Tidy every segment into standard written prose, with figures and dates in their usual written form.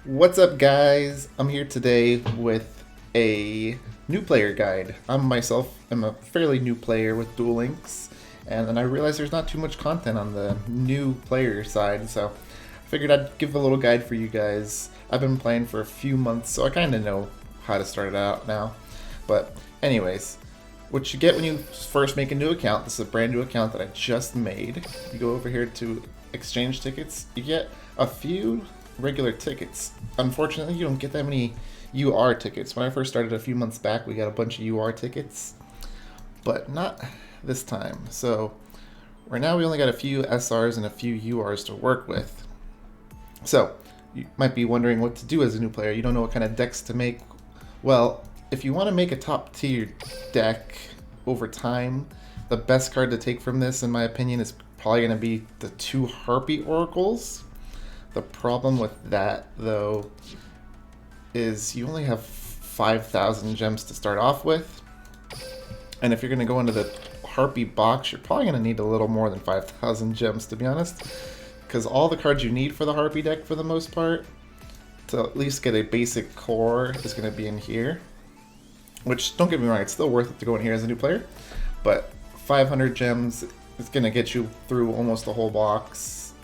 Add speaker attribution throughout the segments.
Speaker 1: What's up, guys? I'm here today with a new player guide. I'm myself am a fairly new player with Duel Links, and then I realized there's not too much content on the new player side, so I figured I'd give a little guide for you guys. I've been playing for a few months, so I kind of know how to start it out now. But anyways, what you get when you first make a new account, this is a brand new account that I just made. You go over here to exchange tickets, you get a few regular tickets. Unfortunately, you don't get that many UR tickets. When I first started a few months back, we got a bunch of UR tickets, but not this time. So right now we only got a few SRs and a few URs to work with. So you might be wondering what to do as a new player. You don't know what kind of decks to make. Well, if you want to make a top tier deck over time, the best card to take from this, in my opinion, is probably going to be the two Harpy Oracles. The problem with that, though, is you only have 5,000 gems to start off with. And if you're going to go into the Harpy box, you're probably going to need a little more than 5,000 gems, to be honest. Because all the cards you need for the Harpy deck, for the most part, to at least get a basic core, is going to be in here. Which, don't get me wrong, it's still worth it to go in here as a new player. But 500 gems is going to get you through almost the whole box.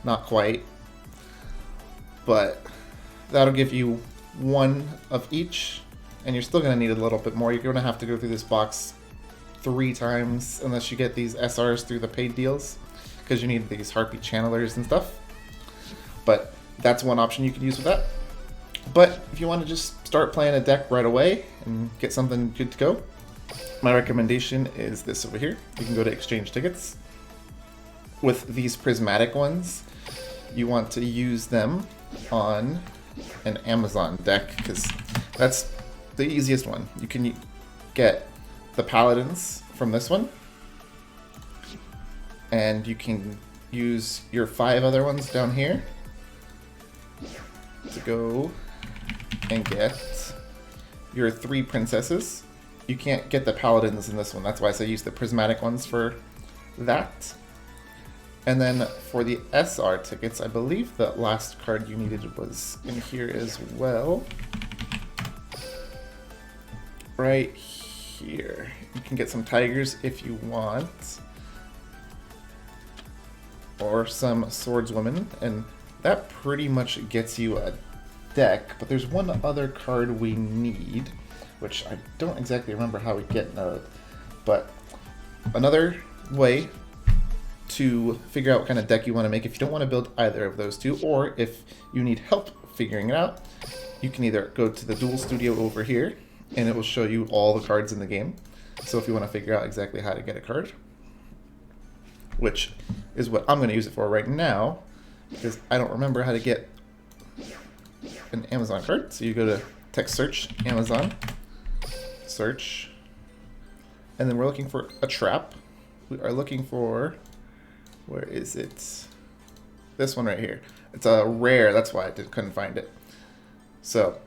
Speaker 1: Not quite. But that'll give you one of each, and you're still going to need a little bit more. You're going to have to go through this box 3 times unless you get these SRs through the paid deals, because you need these Harpy channelers and stuff. But that's one option you can use with that. But if you want to just start playing a deck right away and get something good to go, my recommendation is this over here. You can go to exchange tickets. With these prismatic ones, you want to use them on an Amazon deck, because that's the easiest one. You can get the paladins from this one, and you can use your 5 other ones down here to go and get your 3 princesses. You can't get the paladins in this one, that's why I say use the prismatic ones for that. And then for the SR tickets, I believe the last card you needed was in here as well. Right here. You can get some tigers if you want. Or some swordswomen. And that pretty much gets you a deck. But there's one other card we need, which I don't exactly remember how we get another. But another way to figure out what kind of deck you want to make, if you don't want to build either of those two, or if you need help figuring it out, you can either go to the Duel Studio over here, and it will show you all the cards in the game. So if you want to figure out exactly how to get a card, which is what I'm going to use it for right now, because I don't remember how to get an Amazon card. So you go to text search, Amazon, search, and then we're looking for a trap. We are looking for, where is it? This one right here. It's a rare, that's why I couldn't find it. So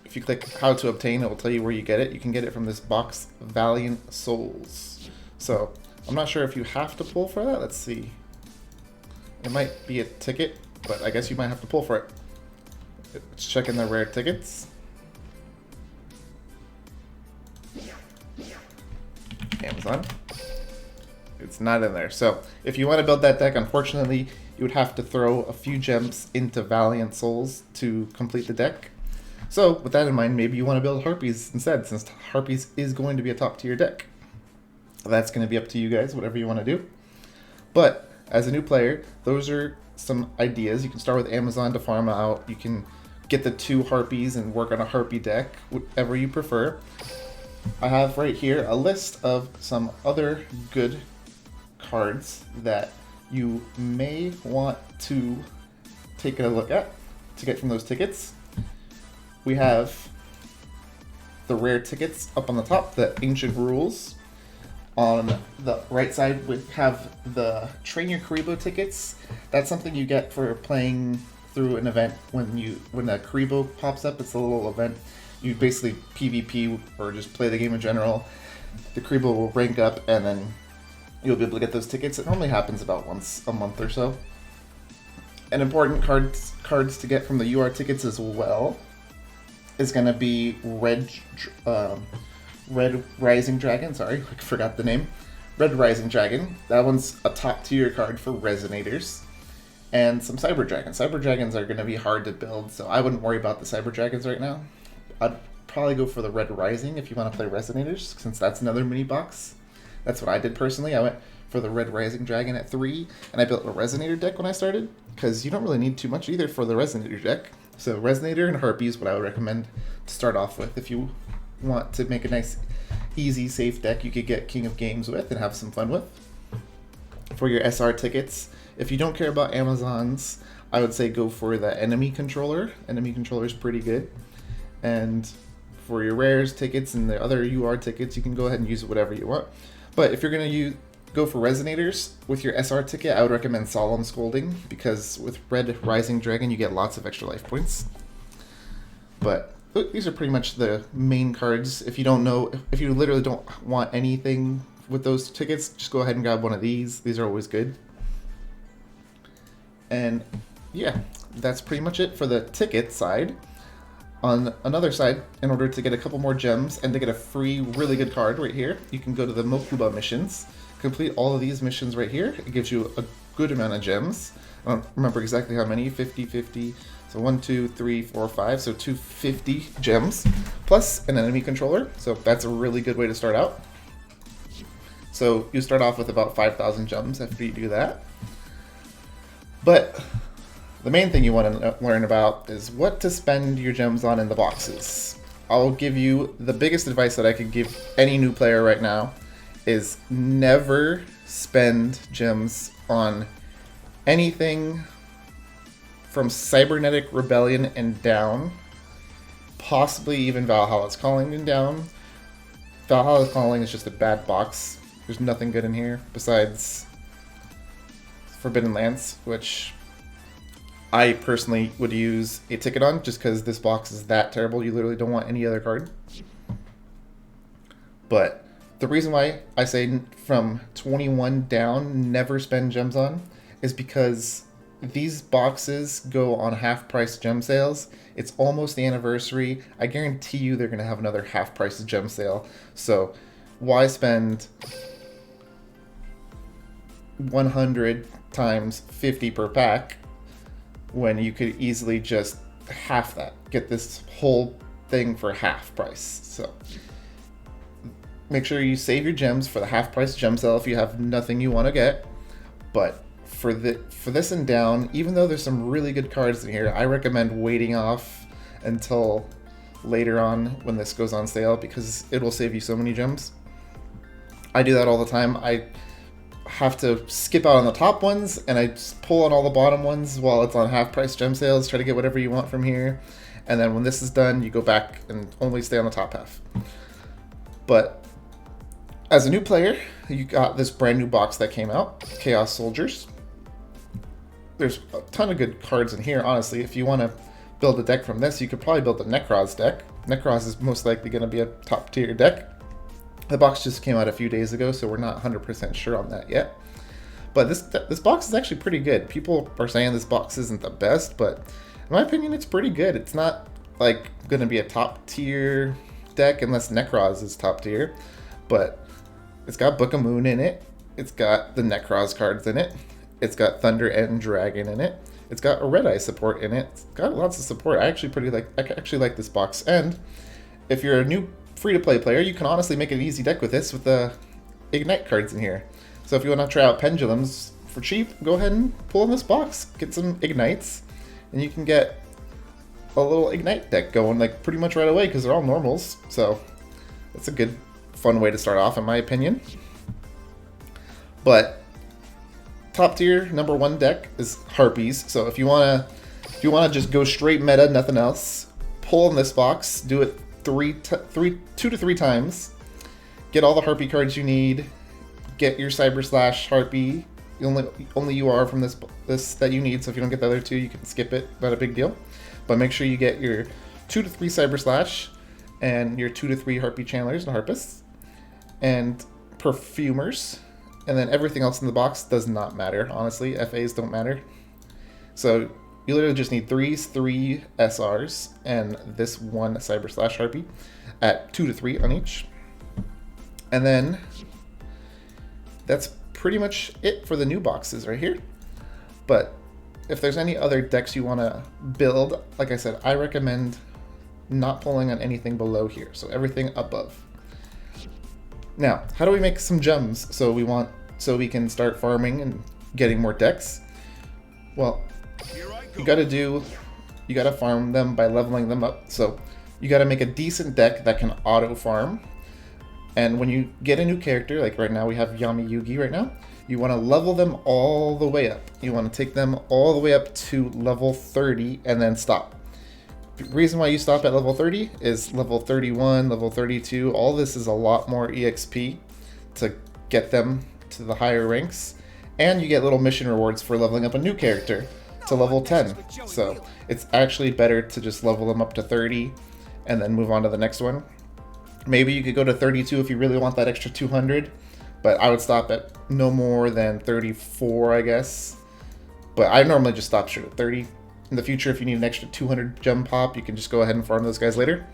Speaker 1: if you click how to obtain, it will tell you where you get it. You can get it from this box, Valiant Souls. So I'm not sure if you have to pull for that. Let's see. It might be a ticket, but I guess you might have to pull for it. Let's check in the rare tickets. Amazon. It's not in there. So if you want to build that deck, unfortunately, you would have to throw a few gems into Valiant Souls to complete the deck. So with that in mind, maybe you want to build Harpies instead, since Harpies is going to be a top tier deck. That's going to be up to you guys, whatever you want to do. But as a new player, those are some ideas. You can start with Amazon to farm out. You can get the 2 Harpies and work on a Harpy deck, whatever you prefer. I have right here a list of some other good cards that you may want to take a look at to get from those tickets. We have the rare tickets up on the top, the Ancient Rules. On the right side, we have the Train Your Karibo tickets. That's something you get for playing through an event. When a Karibo pops up, it's a little event. You basically PvP or just play the game in general. The Karibo will rank up, and then you'll be able to get those tickets. It normally happens about once a month or so. And important cards to get from the UR tickets as well is going to be Red Rising Dragon. Sorry, I forgot the name. Red Rising Dragon. That one's a top tier card for Resonators. And some Cyber Dragons. Cyber Dragons are going to be hard to build, so I wouldn't worry about the Cyber Dragons right now. I'd probably go for the Red Rising if you want to play Resonators, since that's another mini box. That's what I did personally. I went for the Red Rising Dragon at 3, and I built a Resonator deck when I started, because you don't really need too much either for the Resonator deck. So Resonator and Harpy is what I would recommend to start off with. If you want to make a nice, easy, safe deck you could get King of Games with and have some fun with. For your SR tickets, if you don't care about Amazons, I would say go for the Enemy Controller. Enemy Controller is pretty good. And for your Rares tickets and the other UR tickets, you can go ahead and use whatever you want. But if you're going to go for Resonators with your SR ticket, I would recommend Solemn Scolding, because with Red Rising Dragon you get lots of extra life points. But these are pretty much the main cards. If you don't know, if you literally don't want anything with those tickets, just go ahead and grab one of these. These are always good. And yeah, that's pretty much it for the ticket side. On another side, in order to get a couple more gems and to get a free, really good card right here, you can go to the Mokuba missions. Complete all of these missions right here. It gives you a good amount of gems. I don't remember exactly how many, 50. So 1, 2, 3, 4, 5, so 250 gems, plus an enemy controller. So that's a really good way to start out. So you start off with about 5,000 gems after you do that. But the main thing you want to learn about is what to spend your gems on in the boxes. I'll give you the biggest advice that I could give any new player right now is never spend gems on anything from Cybernetic Rebellion and down, possibly even Valhalla's Calling and down. Valhalla's Calling is just a bad box. There's nothing good in here besides Forbidden Lance, which I personally would use a ticket on just because this box is that terrible. You literally don't want any other card. But the reason why I say from 21 down, never spend gems on, is because these boxes go on half-price gem sales. It's almost the anniversary. I guarantee you they're going to have another half-price gem sale. So why spend 100 times 50 per pack when you could easily just half that? Get this whole thing for half price. So make sure you save your gems for the half-price gem sale if you have nothing you want to get. But for this and down, even though there's some really good cards in here, I recommend waiting off until later on when this goes on sale, because it will save you so many gems. I do that all the time. I have to skip out on the top ones and I just pull on all the bottom ones while it's on half-price gem sales, try to get whatever you want from here. And then when this is done, you go back and only stay on the top half. But as a new player, you got this brand new box that came out, Chaos Soldiers. There's a ton of good cards in here, honestly. If you want to build a deck from this, you could probably build a Necros deck. Necros is most likely going to be a top tier deck. The box just came out a few days ago, so we're not 100% sure on that yet. But this box is actually pretty good. People are saying this box isn't the best, but in my opinion, it's pretty good. It's not like going to be a top tier deck unless Necros is top tier, but it's got Book of Moon in it. It's got the Necros cards in it. It's got Thunder and Dragon in it. It's got a Red Eye support in it. It's got lots of support. I actually like this box. And if you're a new free-to-play player, you can honestly make an easy deck with this with the Ignite cards in here. So if you want to try out Pendulums for cheap, go ahead and pull in this box. Get some Ignites, and you can get a little Ignite deck going like pretty much right away because they're all normals. So that's a good, fun way to start off in my opinion. But top tier #1 deck is Harpies. So if you wanna just go straight meta, nothing else, pull in this box, do it 2 to 3 times, get all the Harpy cards you need, get your Cyber Slash Harpy, only UR from this that you need. So if you don't get the other 2, you can skip it, not a big deal. But make sure you get your 2 to 3 Cyber Slash and your 2 to 3 Harpy Channelers and Harpists and Perfumers. And then everything else in the box does not matter, honestly. FAs don't matter. So you literally just need 3 SRs and this one Cyber Slash Harpy at 2 to 3 on each. And then that's pretty much it for the new boxes right here. But if there's any other decks you want to build, like I said, I recommend not pulling on anything below here, so everything above. Now, how do we make some gems so we can start farming and getting more decks? Well, you gotta farm them by leveling them up. So you gotta make a decent deck that can auto farm. And when you get a new character, like right now we have Yami Yugi right now, you want to level them all the way up. You want to take them all the way up to level 30 and then stop. The reason why you stop at level 30 is level 31, level 32, all this is a lot more EXP to get them to the higher ranks. And you get little mission rewards for leveling up a new character to level 10. So it's actually better to just level them up to 30 and then move on to the next one. Maybe you could go to 32 if you really want that extra 200, but I would stop at no more than 34, I guess. But I normally just stop short at 30. In the future, if you need an extra 200 gem pop, you can just go ahead and farm those guys later.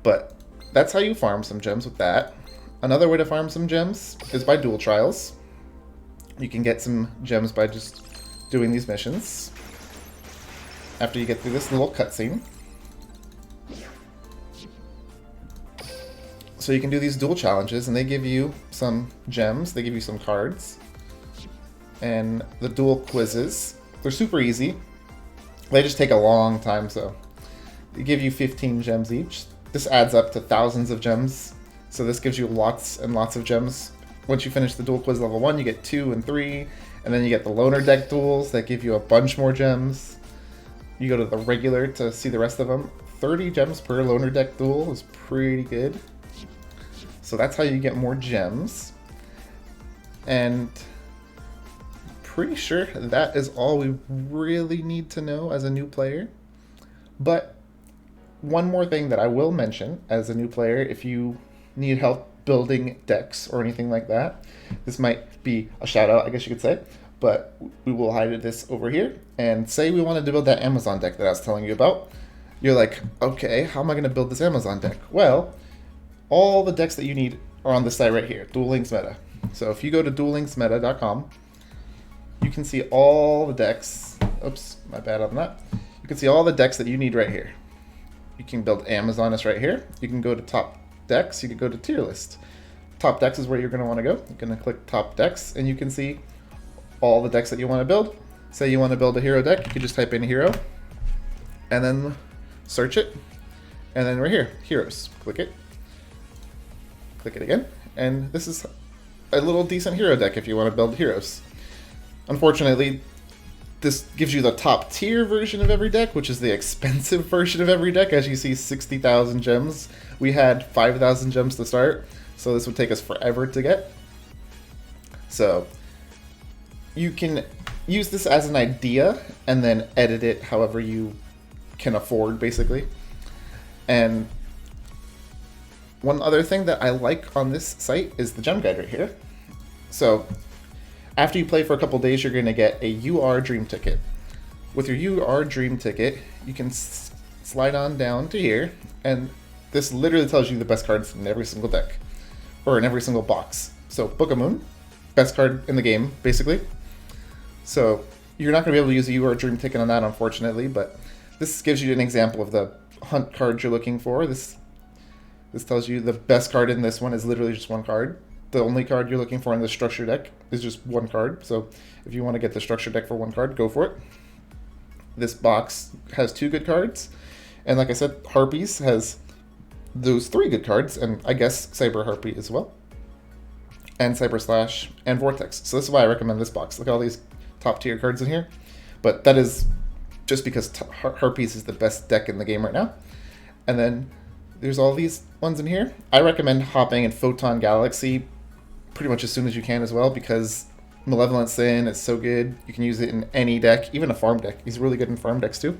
Speaker 1: But that's how you farm some gems with that. Another way to farm some gems is by duel trials. You can get some gems by just doing these missions after you get through this little cutscene. So you can do these duel challenges, and they give you some gems, they give you some cards. And the duel quizzes, they're super easy. They just take a long time, so they give you 15 gems each. This adds up to thousands of gems, so this gives you lots and lots of gems. Once you finish the duel quiz level 1, you get 2 and 3, and then you get the loner deck duels that give you a bunch more gems. You go to the regular to see the rest of them. 30 gems per loner deck duel is pretty good. So that's how you get more gems. And pretty sure that is all we really need to know as a new player. But one more thing that I will mention as a new player, if you need help building decks or anything like that, this might be a shout out, I guess you could say, but we will hide this over here. And say we wanted to build that Amazon deck that I was telling you about. You're like, okay, how am I going to build this Amazon deck? Well, all the decks that you need are on this site right here, Duel Links Meta. So if you go to duellinksmeta.com, you can see all the decks. Oops, my bad on that. You can see all the decks that you need right here. You can build Amazoness right here. You can go to top decks. You can go to tier list. Top decks is where you're going to want to go. You're going to click top decks, and you can see all the decks that you want to build. Say you want to build a hero deck, you can just type in hero, and then search it, and then right here, heroes. Click it. Click it again, and this is a little decent hero deck if you want to build heroes. Unfortunately, this gives you the top tier version of every deck, which is the expensive version of every deck. As you see, 60,000 gems. We had 5,000 gems to start, so this would take us forever to get. So you can use this as an idea and then edit it however you can afford, basically. And one other thing that I like on this site is the gem guide right here. So after you play for a couple days, you're going to get a UR Dream Ticket. With your UR Dream Ticket, you can slide on down to here, and this literally tells you the best cards in every single deck, or in every single box. So Book of Moon, best card in the game, basically. So you're not going to be able to use a UR Dream Ticket on that, unfortunately, but this gives you an example of the hunt card you're looking for. This tells you the best card in this one is literally just one card. The only card you're looking for in the structure deck is just one card. So if you want to get the structure deck for one card, go for it. This box has 2 good cards. And like I said, Harpies has those 3 good cards, and I guess Cyber Harpy as well. And Cyber Slash and Vortex. So this is why I recommend this box. Look at all these top tier cards in here. But that is just because Harpies is the best deck in the game right now. And then there's all these ones in here. I recommend hopping in Photon Galaxy pretty much as soon as you can as well, because Malevolent Sin is so good. You can use it in any deck, even a farm deck. He's really good in farm decks too.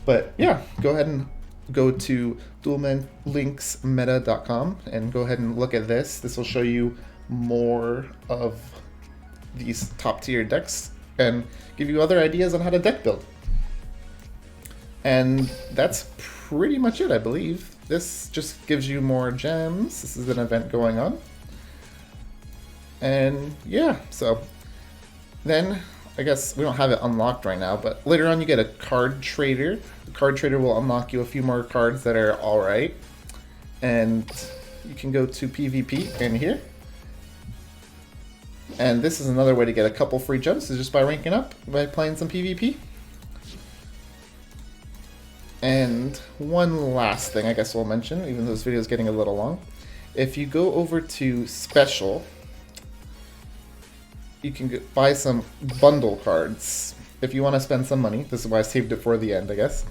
Speaker 1: But yeah, go ahead and go to duellinksmeta.com and go ahead and look at this. This will show you more of these top tier decks. and give you other ideas on how to deck build. And that's pretty much it, I believe. This just gives you more gems. This is an event going on. And yeah, so then I guess we don't have it unlocked right now, but later on you get a card trader. The card trader will unlock you a few more cards that are alright. And you can go to PvP in here. And this is another way to get a couple free gems, is just by ranking up, by playing some PvP. And one last thing I guess we'll mention, even though this video is getting a little long. If you go over to Special, you can buy some bundle cards if you want to spend some money. This is why I saved it for the end, I guess.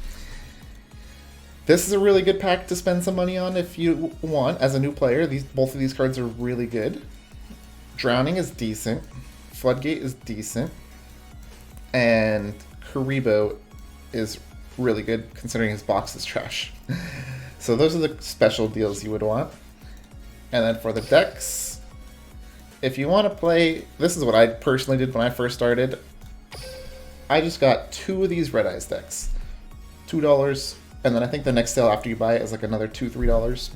Speaker 1: This is a really good pack to spend some money on if you want, as a new player. Both of these cards are really good. Drowning is decent. Floodgate is decent. And Karibo is really good, considering his box is trash. So those are the special deals you would want. And then for the decks, if you want to play, this is what I personally did when I first started. I just got 2 of these Red Eyes decks. $2, and then I think the next sale after you buy it is like another $2, $3.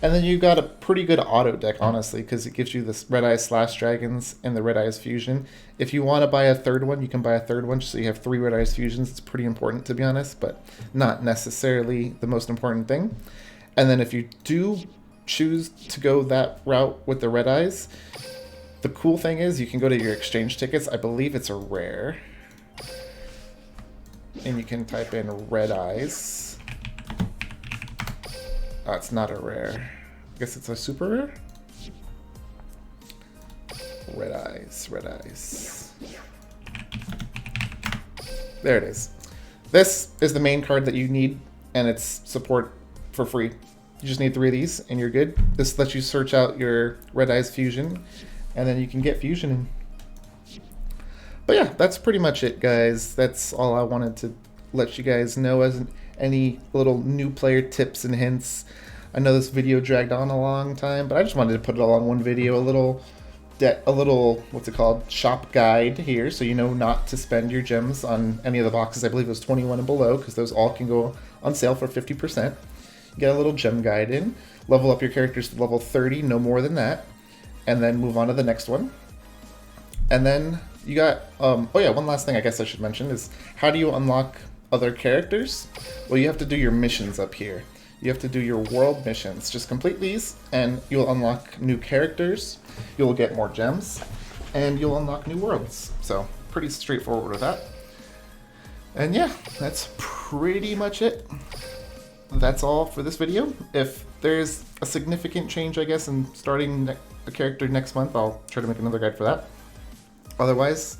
Speaker 1: And then you got a pretty good auto deck, honestly, because it gives you this Red Eyes Slash Dragons and the Red Eyes Fusion. If you want to buy a third one, you can buy a third one, just so you have 3 Red Eyes Fusions. It's pretty important, to be honest, but not necessarily the most important thing. And then if you do choose to go that route with the Red Eyes, the cool thing is you can go to your exchange tickets. I believe it's a rare. And you can type in Red Eyes. Oh, it's not a rare. I guess it's a super rare? Red Eyes, Red Eyes. There it is. This is the main card that you need, and it's support for free. You just need 3 of these, and you're good. This lets you search out your Red Eyes Fusion, and then you can get Fusion in. But yeah, that's pretty much it, guys. That's all I wanted to let you guys know as any little new player tips and hints. I know this video dragged on a long time, but I just wanted to put it all in one video. A little, what's it called, shop guide here, so you know not to spend your gems on any of the boxes. I believe it was 21 and below, because those all can go on sale for 50%. You get a little gem guide in. Level up your characters to level 30, no more than that. And then move on to the next one. And then you got, oh yeah, one last thing I guess I should mention is, how do you unlock other characters? Well, you have to do your missions up here. You have to do your world missions. Just complete these, and you'll unlock new characters, you'll get more gems, and you'll unlock new worlds. So, pretty straightforward with that. And yeah, that's pretty much it. That's all for this video. If there's a significant change, I guess, in starting a character next month, I'll try to make another guide for that. Otherwise,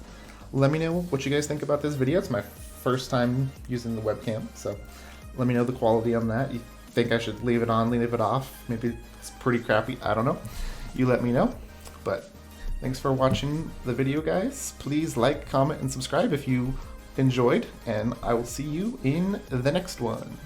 Speaker 1: let me know what you guys think about this video. It's my first time using the webcam, so let me know the quality on that. You think I should leave it on, leave it off? Maybe it's pretty crappy, I don't know. You let me know. But thanks for watching the video, guys. Please like, comment, and subscribe if you enjoyed, and I will see you in the next one.